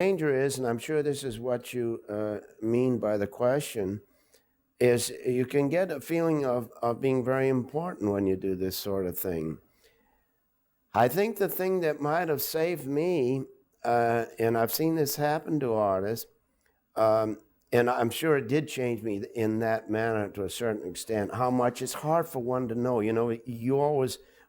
Danger is, and I'm sure this is what you mean by the question, is you can get a feeling of being very important when you do this sort of thing. I think the thing that might have saved me, and I've seen this happen to artists, um, and I'm sure it did change me in that manner to a certain extent. How much it's hard for one to know. You know,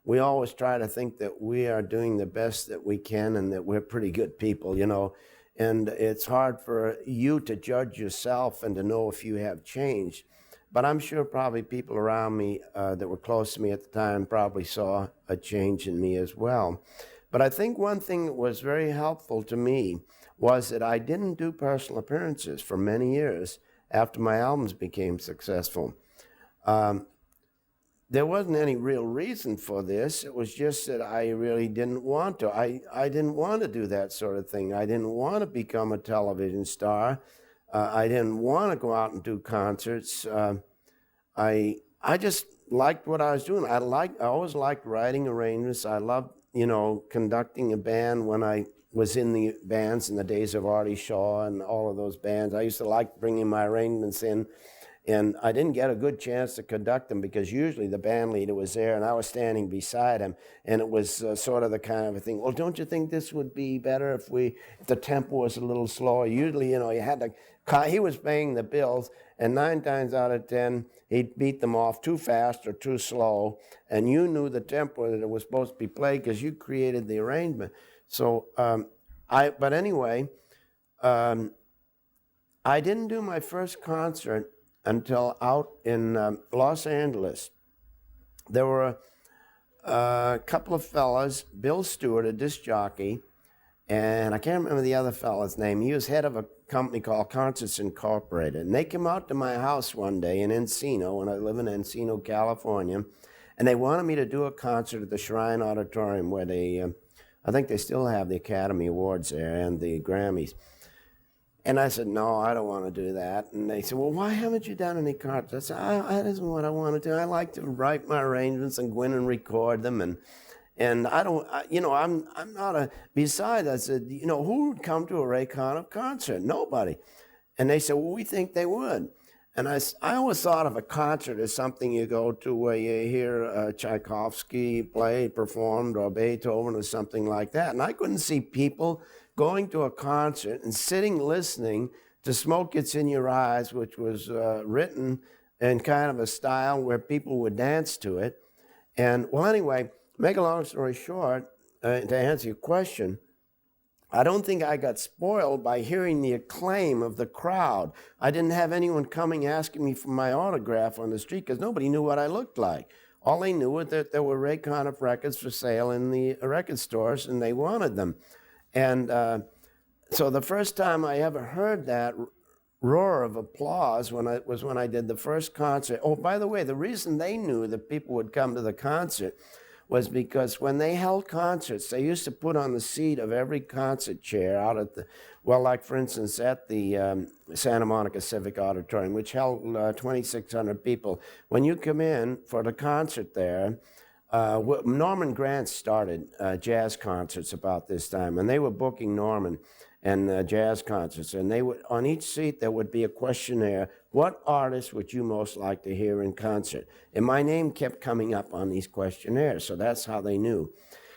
we always try to think that we are doing the best that we can and that we're pretty good people. You know, and it's hard for you to judge yourself and to know if you have changed. But I'm sure probably people around me that were close to me at the time probably saw a change in me as well. But I think one thing that was very helpful to me was that I didn't do personal appearances for many years after my albums became successful. Um, there wasn't any real reason for this. It was just that I really didn't want to. I didn't want to do that sort of thing. I didn't want to become a television star. I didn't want to go out and do concerts. I just liked what I was doing. I always liked writing arrangements. I loved, conducting a band when I was in the bands in the days of Artie Shaw and all of those bands. I used to like bringing my arrangements in, and I didn't get a good chance to conduct them because usually the band leader was there and I was standing beside him, and it was sort of the kind of a thing. Well, don't you think this would be better if the tempo was a little slower? Usually, you had to. He was paying the bills, and 9 times out of 10, he'd beat them off too fast or too slow, and you knew the tempo that it was supposed to be played because you created the arrangement. So, but anyway, I didn't do my first concert until out in Los Angeles. There were a couple of fellas, Bill Stewart, a disc jockey, and I can't remember the other fella's name. He was head of a company called Concerts Incorporated. And they came out to my house one day in Encino, when I live in Encino, California, and they wanted me to do a concert at the Shrine Auditorium where I think they still have the Academy Awards there and the Grammys. And I said, no, I don't want to do that. And they said, well, why haven't you done any concerts? I said, that isn't what I want to do. I like to write my arrangements and go in and record them. And I don't, I'm not a, besides, I said, who would come to a Ray Conniff concert? Nobody. And they said, well, we think they would. And I always thought of a concert as something you go to where you hear Tchaikovsky performed, or Beethoven or something like that. And I couldn't see people going to a concert and sitting listening to Smoke Gets in Your Eyes, which was written in kind of a style where people would dance to it. And, well, anyway, make a long story short, to answer your question, I don't think I got spoiled by hearing the acclaim of the crowd. I didn't have anyone coming asking me for my autograph on the street because nobody knew what I looked like. All they knew was that there were Ray Conniff records for sale in the record stores, and they wanted them. And so the first time I ever heard that roar of applause when I did the first concert. Oh, by the way, the reason they knew that people would come to the concert was because when they held concerts, they used to put on the seat of every concert chair out at like for instance, at the Santa Monica Civic Auditorium, which held 2,600 people. When you come in for the concert there, Norman Granz started jazz concerts about this time, and they were booking Norman and jazz concerts. And they would, on each seat, there would be a questionnaire. What artist would you most like to hear in concert? And my name kept coming up on these questionnaires, so that's how they knew.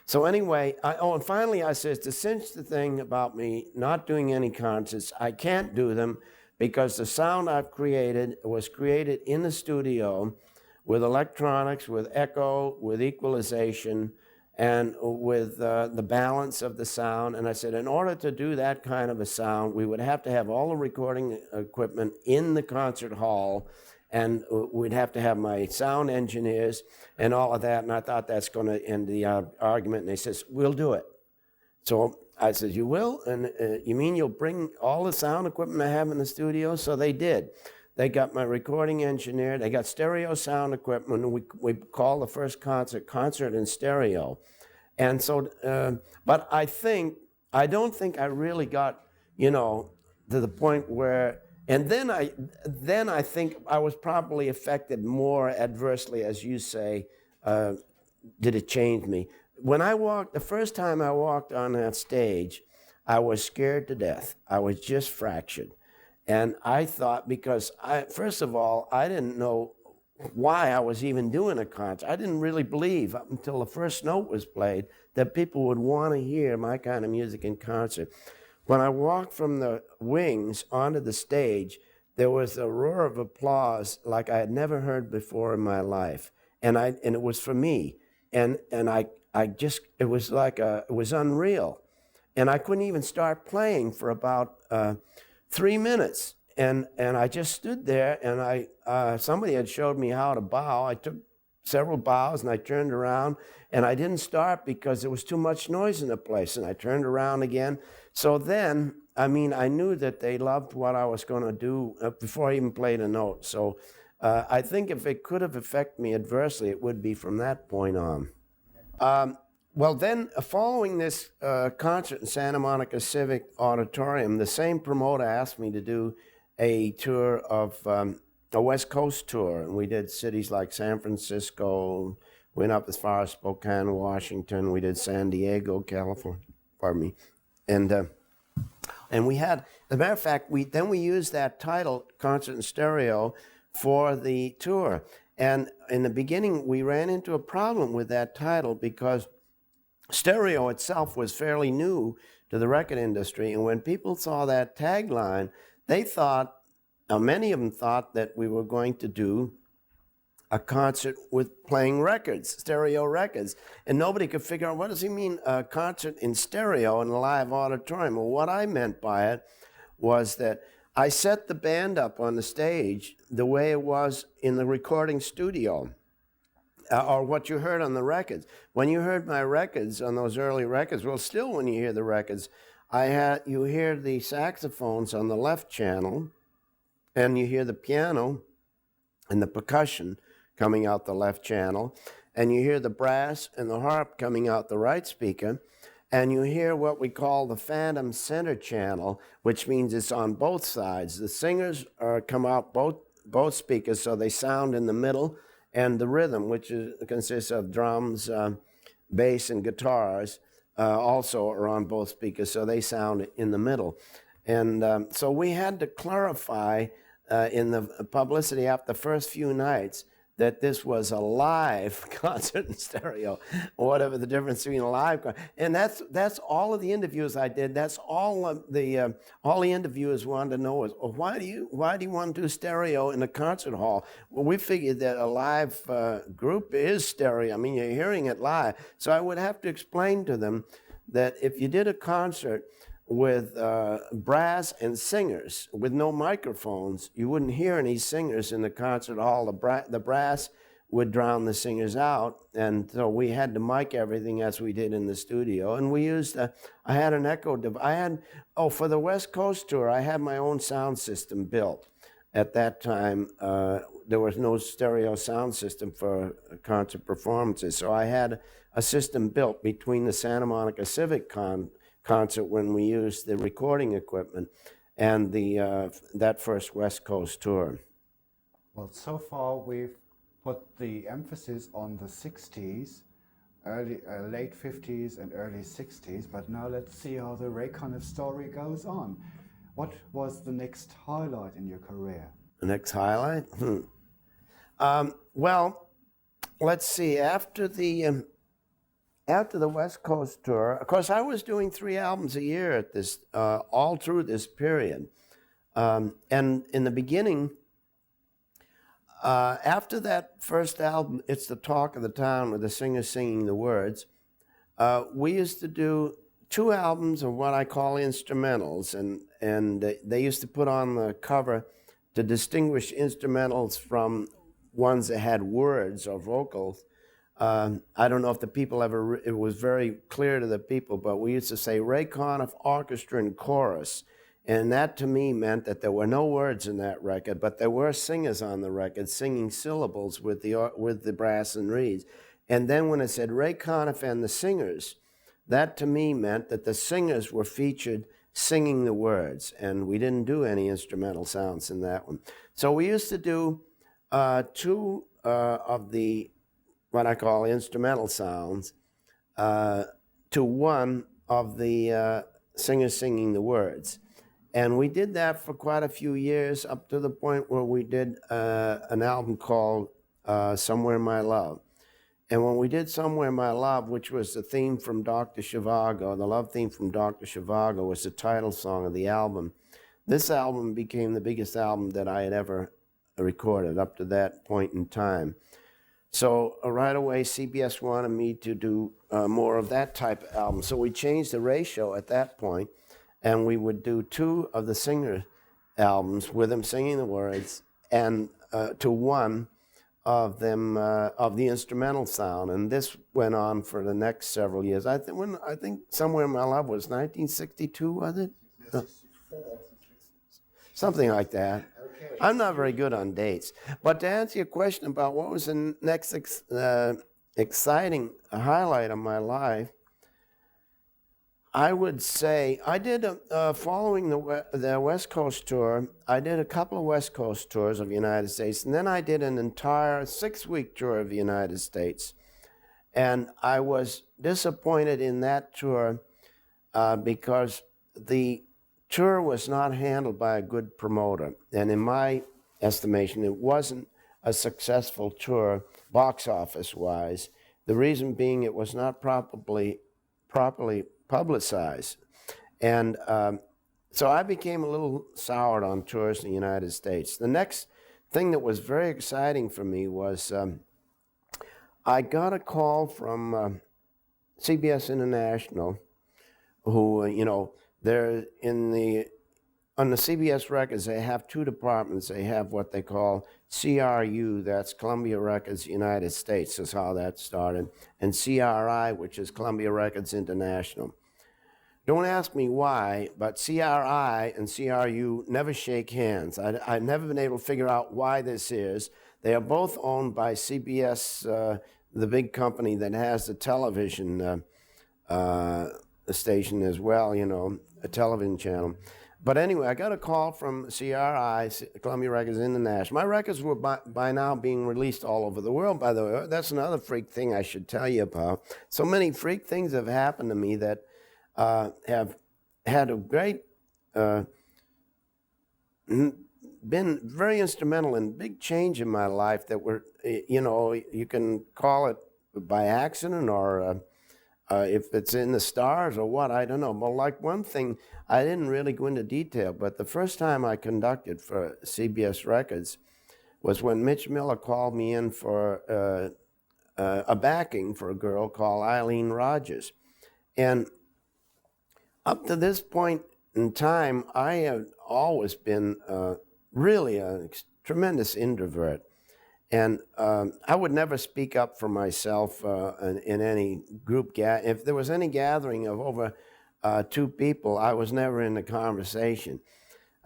So anyway, and finally I said, to cinch the thing about me not doing any concerts, I can't do them because the sound I've created was created in the studio with electronics, with echo, with equalization, and with the balance of the sound. And I said, in order to do that kind of a sound, we would have to have all the recording equipment in the concert hall, and we'd have to have my sound engineers and all of that. And I thought that's going to end the argument. And they says, we'll do it. So I said, you will? And you mean you'll bring all the sound equipment I have in the studio? So they did. They got my recording engineer. They got stereo sound equipment. We called the first concert in stereo. And so, but I don't think I really got, to the point where, and then I think I was probably affected more adversely, as you say, did it change me. When the first time I walked on that stage, I was scared to death. I was just fractured. And I thought, because first of all, I didn't know why I was even doing a concert. I didn't really believe up until the first note was played that people would want to hear my kind of music in concert. When I walked from the wings onto the stage, there was a roar of applause like I had never heard before in my life. And it was for me. And I just, it was like it was unreal. And I couldn't even start playing for about 3 minutes. And I just stood there, and somebody had showed me how to bow. I took several bows, and I turned around, and I didn't start because there was too much noise in the place, and I turned around again. So then, I mean, I knew that they loved what I was going to do before I even played a note. So I think if it could have affected me adversely, it would be from that point on. Well, then, following this concert in Santa Monica Civic Auditorium, the same promoter asked me to do a tour of a West Coast tour. And we did cities like San Francisco, went up as far as Spokane, Washington. We did San Diego, California, pardon me. And we had, as a matter of fact, we used that title, Concert in Stereo, for the tour. And in the beginning, we ran into a problem with that title because stereo itself was fairly new to the record industry. And when people saw that tagline, they thought, many of them thought that we were going to do a concert with playing records, stereo records. And nobody could figure out, what does he mean, a concert in stereo in a live auditorium? Well, what I meant by it was that I set the band up on the stage the way it was in the recording studio, or what you heard on the records. When you heard my records, on those early records, well, still when you hear the records, you hear the saxophones on the left channel, and you hear the piano and the percussion coming out the left channel, and you hear the brass and the harp coming out the right speaker, and you hear what we call the phantom center channel, which means it's on both sides. The singers come out both speakers, so they sound in the middle, and the rhythm, which consists of drums, bass, and guitars, also are on both speakers, so they sound in the middle. And so we had to clarify in the publicity after the first few nights that this was a live concert in stereo, or whatever the difference between a live concert. And that's all of the interviews I did. That's all the interviewers wanted to know is, oh, why do you want to do stereo in a concert hall? Well, we figured that a live group is stereo. I mean, you're hearing it live. So I would have to explain to them that if you did a concert with brass and singers with no microphones, you wouldn't hear any singers in the concert hall. The brass would drown the singers out, and so we had to mic everything as we did in the studio. And we used I had an echo device. For the West Coast tour, I had my own sound system built. At that time, there was no stereo sound system for concert performances, so I had a system built between the Santa Monica Civic concert when we used the recording equipment and that first West Coast tour. Well, so far we've put the emphasis on the 60s, late 50s and early 60s, but now let's see how the Ray Conniff story goes on. What was the next highlight in your career? The next highlight? Well, let's see. After the West Coast tour, of course, I was doing 3 albums a year at this, all through this period. And in the beginning, after that first album, It's the Talk of the Town, with the singer singing the words, we used to do 2 albums of what I call instrumentals, and they used to put on the cover to distinguish instrumentals from ones that had words or vocals. I don't know if the people it was very clear to the people, but we used to say Ray Conniff Orchestra and Chorus. And that to me meant that there were no words in that record, but there were singers on the record singing syllables with the brass and reeds. And then when it said Ray Conniff and the Singers, that to me meant that the singers were featured singing the words, and we didn't do any instrumental sounds in that one. So we used to do 2 of the what I call instrumental sounds to 1 of the singers singing the words. And we did that for quite a few years, up to the point where we did an album called Somewhere My Love. And when we did Somewhere My Love, which was the theme from Dr. Zhivago, the love theme from Dr. Zhivago was the title song of the album. This album became the biggest album that I had ever recorded up to that point in time. So right away, CBS wanted me to do more of that type of album. So we changed the ratio at that point, and we would do 2 of the singer albums with them singing the words, and to 1 of them of the instrumental sound. And this went on for the next several years. I think Somewhere in My Love was 1962, was it? Something like that. Okay. I'm not very good on dates. But to answer your question about what was the next exciting highlight of my life, I would say I did, following the West Coast tour, I did a couple of West Coast tours of the United States, and then I did an entire 6-week tour of the United States. And I was disappointed in that tour because the tour was not handled by a good promoter. And in my estimation, it wasn't a successful tour box office-wise. The reason being it was not properly publicized. And so I became a little soured on tours in the United States. The next thing that was very exciting for me was I got a call from CBS International, who, they're on the CBS records, they have 2 departments. They have what they call CRU, that's Columbia Records United States, is how that started, and CRI, which is Columbia Records International. Don't ask me why, but CRI and CRU never shake hands. I've never been able to figure out why this is. They are both owned by CBS, the big company that has the television station as well, a television channel. But anyway, I got a call from CRI, Columbia Records International. My records were by now being released all over the world, by the way. That's another freak thing I should tell you about. So many freak things have happened to me that have had a great, been very instrumental in big change in my life that were, you can call it by accident or if it's in the stars or what, I don't know. But like one thing, I didn't really go into detail, but the first time I conducted for CBS Records was when Mitch Miller called me in for a backing for a girl called Eileen Rogers. And up to this point in time, I have always been really a tremendous introvert. And I would never speak up for myself in any group. If there was any gathering of over 2 people, I was never in the conversation.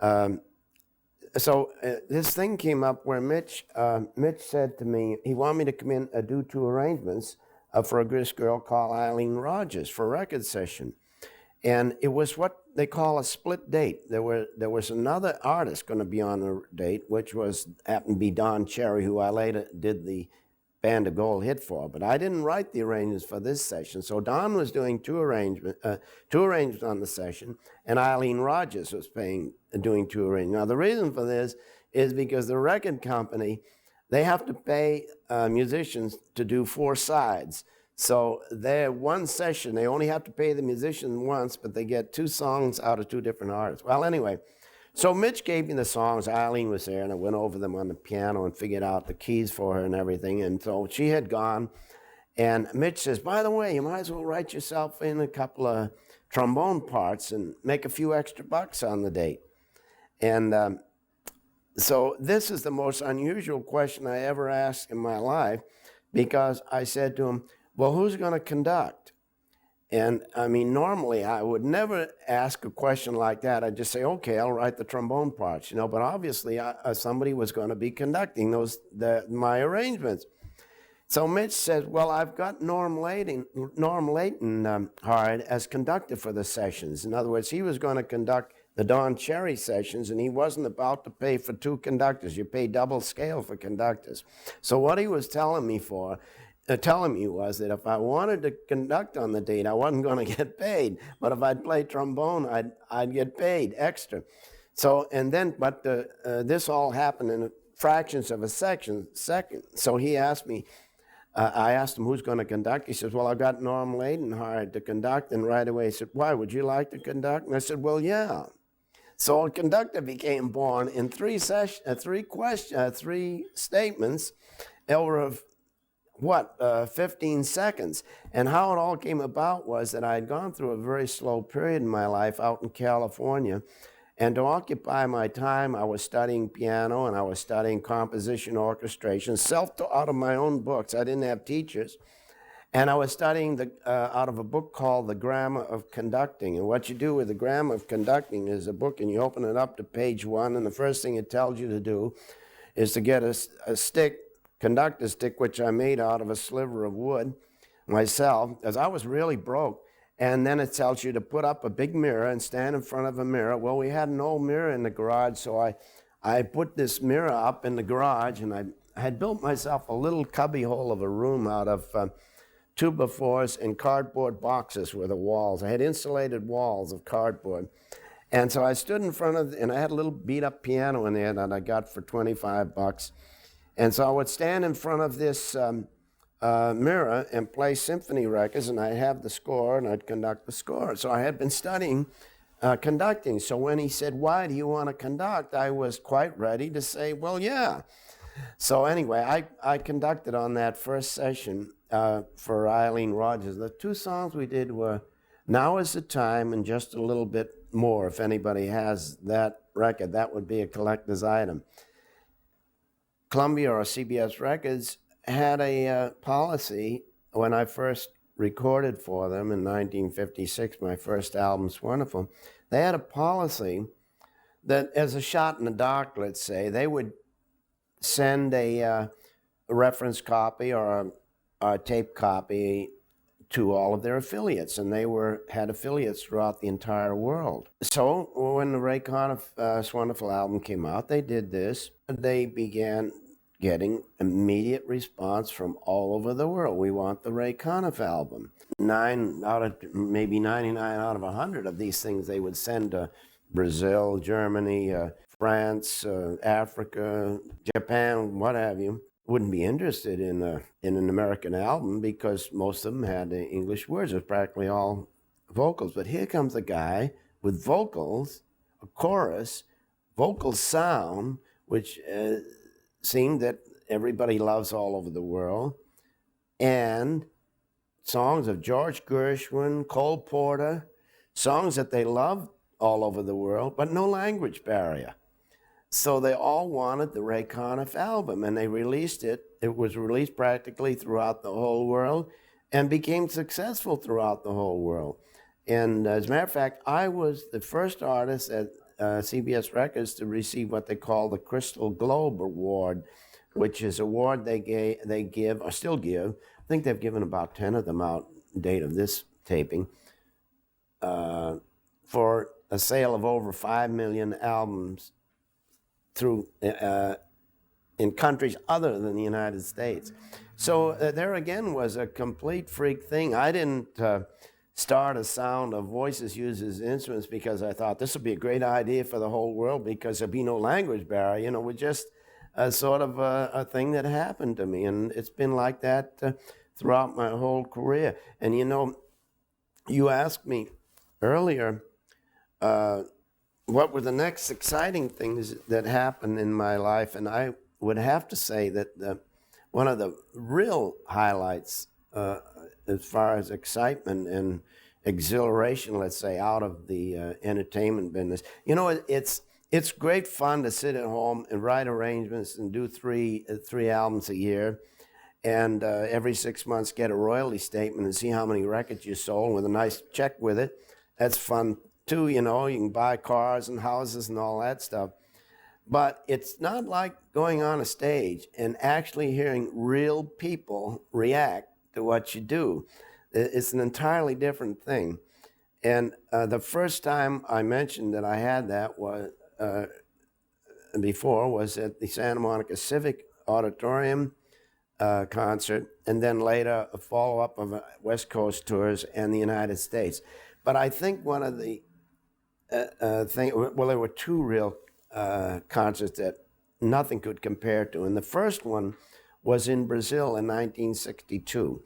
So this thing came up where Mitch said to me, he wanted me to come in and do 2 arrangements for this girl called Eileen Rogers for a record session. And it was what they call a split date. There was another artist going to be on the date, which happened to be Don Cherry, who I later did the Band of Gold hit for. But I didn't write the arrangements for this session. So Don was doing two arrangements on the session, and Eileen Rogers was doing 2 arrangements. Now the reason for this is because the record company, they have to pay musicians to do 4 sides. So their one session, they only have to pay the musician once, but they get 2 songs out of 2 different artists. Well, anyway, so Mitch gave me the songs. Eileen was there, and I went over them on the piano and figured out the keys for her and everything. And so she had gone, and Mitch says, by the way, you might as well write yourself in a couple of trombone parts and make a few extra bucks on the date. And so this is the most unusual question I ever asked in my life, because I said to him, well, who's going to conduct? And I mean, normally I would never ask a question like that. I'd just say, okay, I'll write the trombone parts, but obviously somebody was going to be conducting my arrangements. So Mitch says, well, I've got Norm Layton hired as conductor for the sessions. In other words, he was going to conduct the Don Cherry sessions, and he wasn't about to pay for 2 conductors. You pay double scale for conductors. So what he was telling me for, telling me was that if I wanted to conduct on the date, I wasn't going to get paid. But if I'd play trombone, I'd get paid extra. So, and then, but this all happened in fractions of a second. So he asked me, I asked him who's going to conduct. He says, well, I got Norm Layden hired to conduct. And right away he said, why, would you like to conduct? And I said, well, yeah. So a conductor became born in three statements over 15 seconds. And how it all came about was that I had gone through a very slow period in my life out in California. And to occupy my time, I was studying piano and I was studying composition, orchestration, self-taught out of my own books. I didn't have teachers. And I was studying out of a book called The Grammar of Conducting. And what you do with The Grammar of Conducting is a book, and you open it up to page 1, and the first thing it tells you to do is to get a stick, conductor stick, which I made out of a sliver of wood myself, because I was really broke. And then it tells you to put up a big mirror and stand in front of a mirror. Well, we had an old mirror in the garage, so I put this mirror up in the garage, and I had built myself a little cubby hole of a room out of 2x4s and cardboard boxes were the walls. I had insulated walls of cardboard. And so I stood in front of, and I had a little beat-up piano in there that I got for $25. And so I would stand in front of this mirror and play symphony records, and I'd have the score, and I'd conduct the score. So I had been studying conducting. So when he said, why do you want to conduct? I was quite ready to say, well, yeah. So anyway, I conducted on that first session for Eileen Rogers. The 2 songs we did were Now Is the Time and Just a Little Bit More. If anybody has that record, that would be a collector's item. Columbia or CBS Records had a policy when I first recorded for them in 1956, my first album's wonderful. They had a policy that as a shot in the dark, let's say, they would send a reference copy or a tape copy to all of their affiliates, and they had affiliates throughout the entire world. So when the Ray Conniff's wonderful album came out, they did this. They began getting immediate response from all over the world. We want the Ray Conniff album. 99 out of 100 of these things they would send to Brazil, Germany, France, Africa, Japan, what have you. Wouldn't be interested in an American album because most of them had English words. It was practically all vocals. But here comes a guy with vocals, a chorus, vocal sound, which seemed that everybody loves all over the world, and songs of George Gershwin, Cole Porter, songs that they loved all over the world, but no language barrier. So they all wanted the Ray Conniff album, and they released it. It was released practically throughout the whole world and became successful throughout the whole world. And as a matter of fact, I was the first artist at CBS Records to receive what they call the Crystal Globe Award, which is an award they give, or still give. I think they've given about 10 of them out, date of this taping, for a sale of over 5 million albums through in countries other than the United States. So there again was a complete freak thing. I didn't start a sound of voices used as instruments because I thought this would be a great idea for the whole world because there'd be no language barrier. You know, it was just a sort of a thing that happened to me, and it's been like that throughout my whole career. And you know, you asked me earlier what were the next exciting things that happened in my life, and I would have to say that one of the real highlights as far as excitement and exhilaration, let's say, out of the entertainment business. You know, it's great fun to sit at home and write arrangements and do three albums a year, and every 6 months get a royalty statement and see how many records you sold with a nice check with it. That's fun too, you know. You can buy cars and houses and all that stuff. But it's not like going on a stage and actually hearing real people react to what you do. It's an entirely different thing. And the first time I mentioned that I had that was before was at the Santa Monica Civic Auditorium concert, and then later a follow-up of West Coast tours and the United States. But I think one of the well, there were two real concerts that nothing could compare to. And the first one was in Brazil in 1962.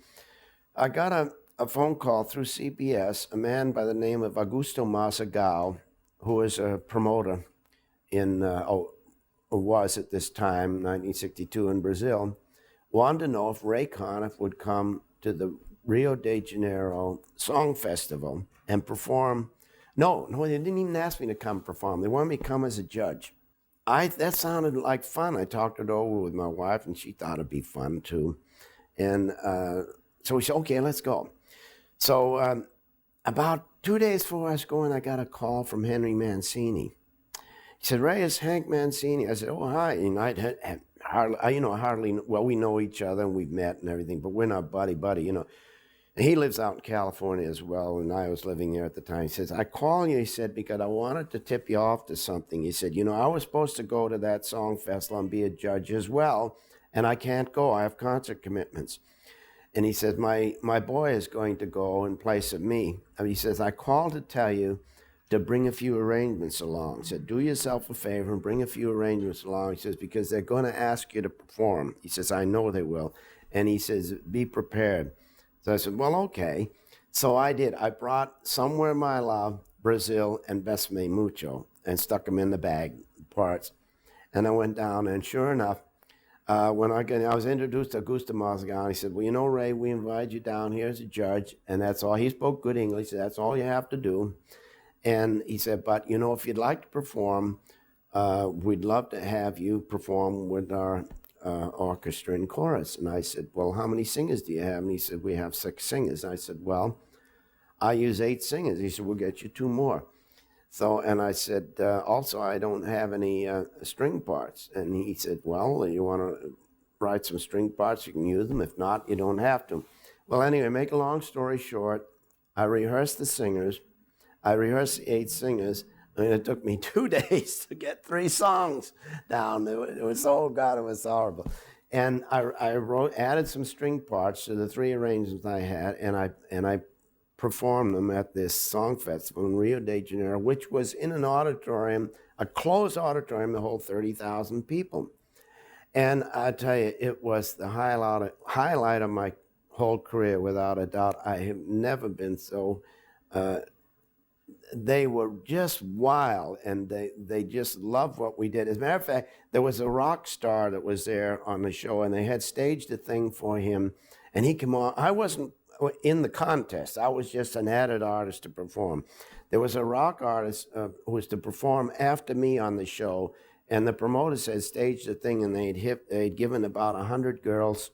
I got a phone call through CBS, a man by the name of Augusto Massagal, who was a promoter in, was at this time, 1962 in Brazil, wanted to know if Ray Conniff would come to the Rio de Janeiro Song Festival and perform. No, they didn't even ask me to come perform. They wanted me to come as a judge. That sounded like fun. I talked it over with my wife, and she thought it'd be fun too. And so we said, okay, let's go. So about 2 days before I was going, I got a call from Henry Mancini. He said, Ray, it's Hank Mancini. I said, oh, hi. And hardly, well, we know each other and we've met and everything, but we're not buddy, you know. And he lives out in California as well, and I was living there at the time. He says, I call you, he said, because I wanted to tip you off to something. He said, I was supposed to go to that song festival and be a judge as well, and I can't go. I have concert commitments. And he says, my boy is going to go in place of me. And he says, I called to tell you to bring a few arrangements along. He said, do yourself a favor and bring a few arrangements along. He says, because they're going to ask you to perform. He says, I know they will. And he says, be prepared. So I said, well, okay. So I did. I brought Somewhere My Love, Brazil, and Besame Mucho and stuck them in the bag parts. And I went down, and sure enough, when I was introduced to Augusto Massagal, he said, well, Ray, we invited you down here as a judge, and that's all. He spoke good English, so that's all you have to do. And he said, but, if you'd like to perform, we'd love to have you perform with our orchestra and chorus. And I said, well, how many singers do you have? And he said, we have 6 singers. And I said, well, I use 8 singers. He said, we'll get you 2 more. So, and I said, also, I don't have any string parts. And he said, well, you want to write some string parts, you can use them. If not, you don't have to. Well, anyway, make a long story short, I rehearsed the singers. I rehearsed the 8 singers. I mean, it took me 2 days to get 3 songs down. It was, oh God, it was horrible. And I added some string parts to the 3 arrangements I had, and I performed them at this song festival in Rio de Janeiro, which was in an auditorium, a closed auditorium, that hold 30,000 people. And I tell you, it was the highlight of my whole career, without a doubt. I have never been so. They were just wild, and they just loved what we did. As a matter of fact, there was a rock star that was there on the show, and they had staged a thing for him, and he came on. I wasn't in the contest. I was just an added artist to perform. There was a rock artist who was to perform after me on the show, and the promoters had staged a thing, and they'd given about 100 girls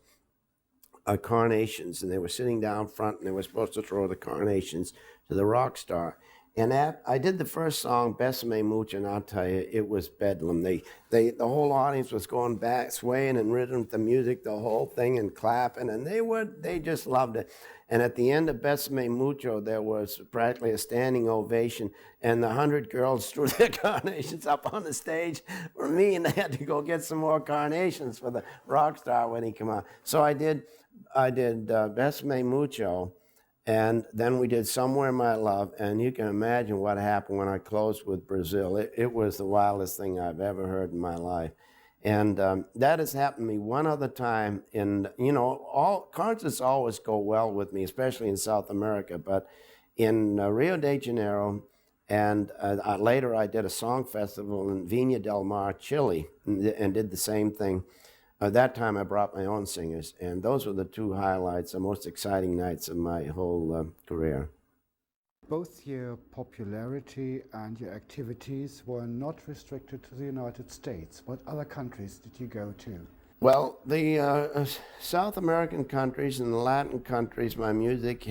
carnations, and they were sitting down front, and they were supposed to throw the carnations to the rock star. And I did the first song, Besame Mucho, and I'll tell you, it was bedlam. The whole audience was going back, swaying in rhythm to the music, the whole thing, and clapping, and they just loved it. And at the end of Besame Mucho, there was practically a standing ovation, and the 100 girls threw their carnations up on the stage for me, and they had to go get some more carnations for the rock star when he came out. So I did Besame Mucho. And then we did Somewhere My Love, and you can imagine what happened when I closed with Brazil. It was the wildest thing I've ever heard in my life. And that has happened to me one other time. All concerts always go well with me, especially in South America. But in Rio de Janeiro, and later I did a song festival in Viña del Mar, Chile, and did the same thing. That time I brought my own singers, and those were the 2 highlights, the most exciting nights of my whole career. Both your popularity and your activities were not restricted to the United States. What other countries did you go to? Well, the South American countries and the Latin countries, my music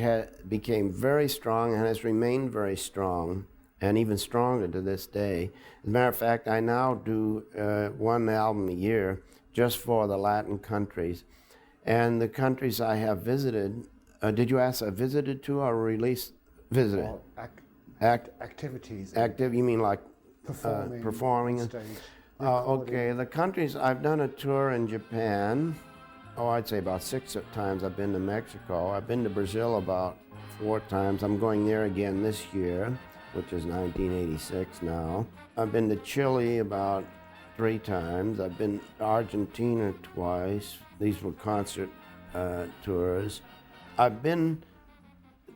became very strong and has remained very strong, and even stronger to this day. As a matter of fact, I now do 1 album a year, just for the Latin countries. And the countries I have visited, did you ask I visited to or released? Visited. Well, activities. You mean like performing on stage? Okay, the countries, I've done a tour in Japan, I'd say about 6 times I've been to Mexico. I've been to Brazil about 4 times. I'm going there again this year, which is 1986 now. I've been to Chile about 3 times. I've been to Argentina twice. These were concert tours. I've been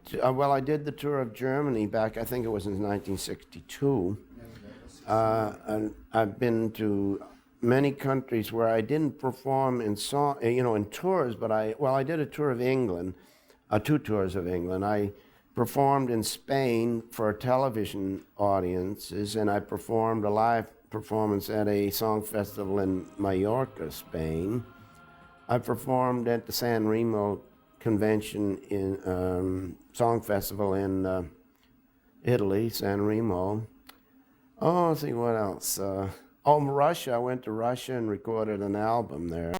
to, I did the tour of Germany back, I think it was in 1962. And I've been to many countries where I didn't perform in in tours, but I did a tour of England, 2 tours of England. I performed in Spain for television audiences, and I performed a live performance at a song festival in Mallorca, Spain. I performed at the San Remo convention in song festival in Italy, San Remo. Oh, let's see what else. Russia. I went to Russia and recorded an album there.